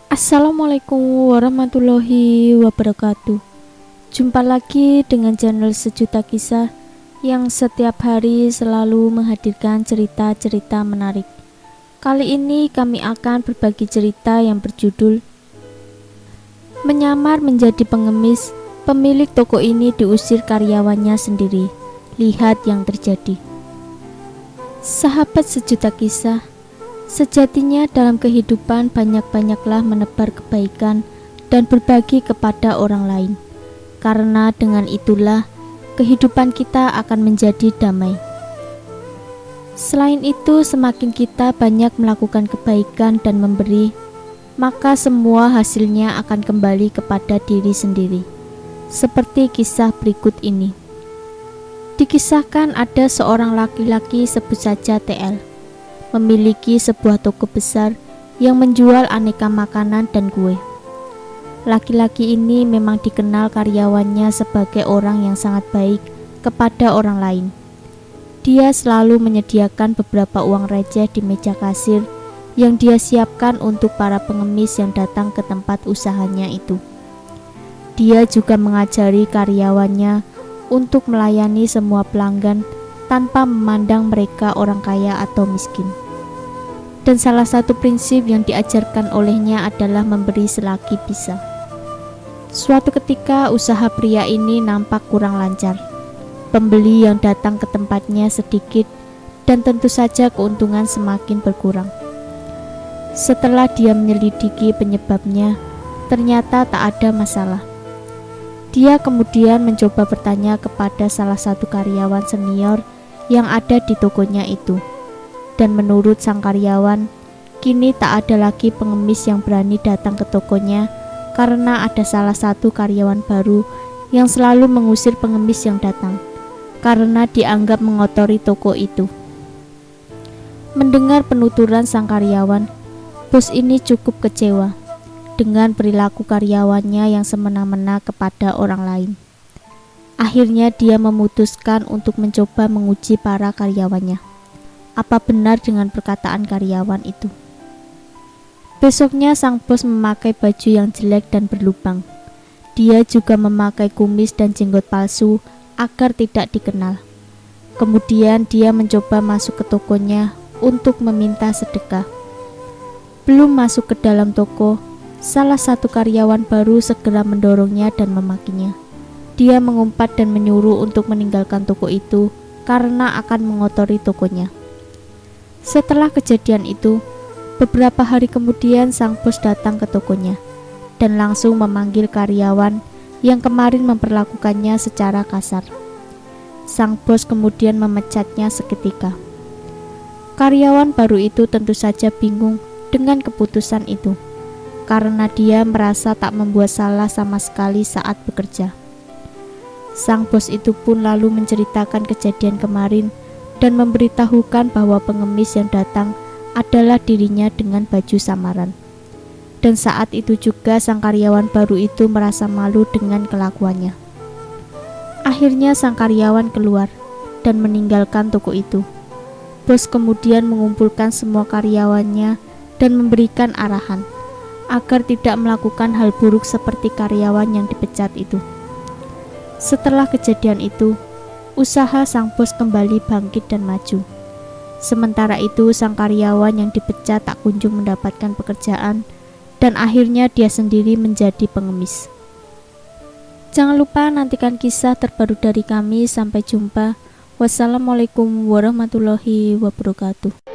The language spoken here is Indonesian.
Assalamualaikum warahmatullahi wabarakatuh. Jumpa lagi dengan channel Sejuta Kisah yang setiap hari selalu menghadirkan cerita-cerita menarik. Kali ini kami akan berbagi cerita yang berjudul Menyamar menjadi pengemis. Pemilik toko ini diusir karyawannya sendiri. Lihat yang terjadi. Sahabat Sejuta Kisah, sejatinya dalam kehidupan banyak-banyaklah menebar kebaikan dan berbagi kepada orang lain. Karena dengan itulah kehidupan kita akan menjadi damai. Selain itu, semakin kita banyak melakukan kebaikan dan memberi, maka semua hasilnya akan kembali kepada diri sendiri. Seperti kisah berikut ini. Dikisahkan ada seorang laki-laki, sebut saja TL, memiliki sebuah toko besar yang menjual aneka makanan dan kue. Laki-laki ini memang dikenal karyawannya sebagai orang yang sangat baik kepada orang lain. Dia selalu menyediakan beberapa uang receh di meja kasir yang dia siapkan untuk para pengemis yang datang ke tempat usahanya itu. Dia juga mengajari karyawannya untuk melayani semua pelanggan tanpa memandang mereka orang kaya atau miskin. Dan salah satu prinsip yang diajarkan olehnya adalah memberi selagi bisa. Suatu ketika usaha pria ini nampak kurang lancar. Pembeli yang datang ke tempatnya sedikit dan tentu saja keuntungan semakin berkurang. Setelah dia menyelidiki penyebabnya, ternyata tak ada masalah. Dia kemudian mencoba bertanya kepada salah satu karyawan senior yang ada di tokonya itu. Dan menurut sang karyawan, kini tak ada lagi pengemis yang berani datang ke tokonya karena ada salah satu karyawan baru yang selalu mengusir pengemis yang datang karena dianggap mengotori toko itu. Mendengar penuturan sang karyawan, bos ini cukup kecewa dengan perilaku karyawannya yang semena-mena kepada orang lain. Akhirnya dia memutuskan untuk mencoba menguji para karyawannya. Apa benar dengan perkataan karyawan itu? Besoknya sang bos memakai baju yang jelek dan berlubang. Dia juga memakai kumis dan jenggot palsu agar tidak dikenal. Kemudian dia mencoba masuk ke tokonya untuk meminta sedekah. Belum masuk ke dalam toko, salah satu karyawan baru segera mendorongnya dan memakinya. Dia mengumpat dan menyuruh untuk meninggalkan toko itu karena akan mengotori tokonya. Setelah kejadian itu, beberapa hari kemudian sang bos datang ke tokonya dan langsung memanggil karyawan yang kemarin memperlakukannya secara kasar. Sang bos kemudian memecatnya seketika. Karyawan baru itu tentu saja bingung dengan keputusan itu, karena dia merasa tak membuat salah sama sekali saat bekerja. Sang bos itu pun lalu menceritakan kejadian kemarin dan memberitahukan bahwa pengemis yang datang adalah dirinya dengan baju samaran. Dan saat itu juga sang karyawan baru itu merasa malu dengan kelakuannya. Akhirnya sang karyawan keluar dan meninggalkan toko itu. Bos kemudian mengumpulkan semua karyawannya dan memberikan arahan agar tidak melakukan hal buruk seperti karyawan yang dipecat itu. Setelah kejadian itu, usaha sang bos kembali bangkit dan maju. Sementara itu sang karyawan yang dipecat tak kunjung mendapatkan pekerjaan dan akhirnya dia sendiri menjadi pengemis. Jangan lupa nantikan kisah terbaru dari kami. Sampai jumpa. Wassalamualaikum warahmatullahi wabarakatuh.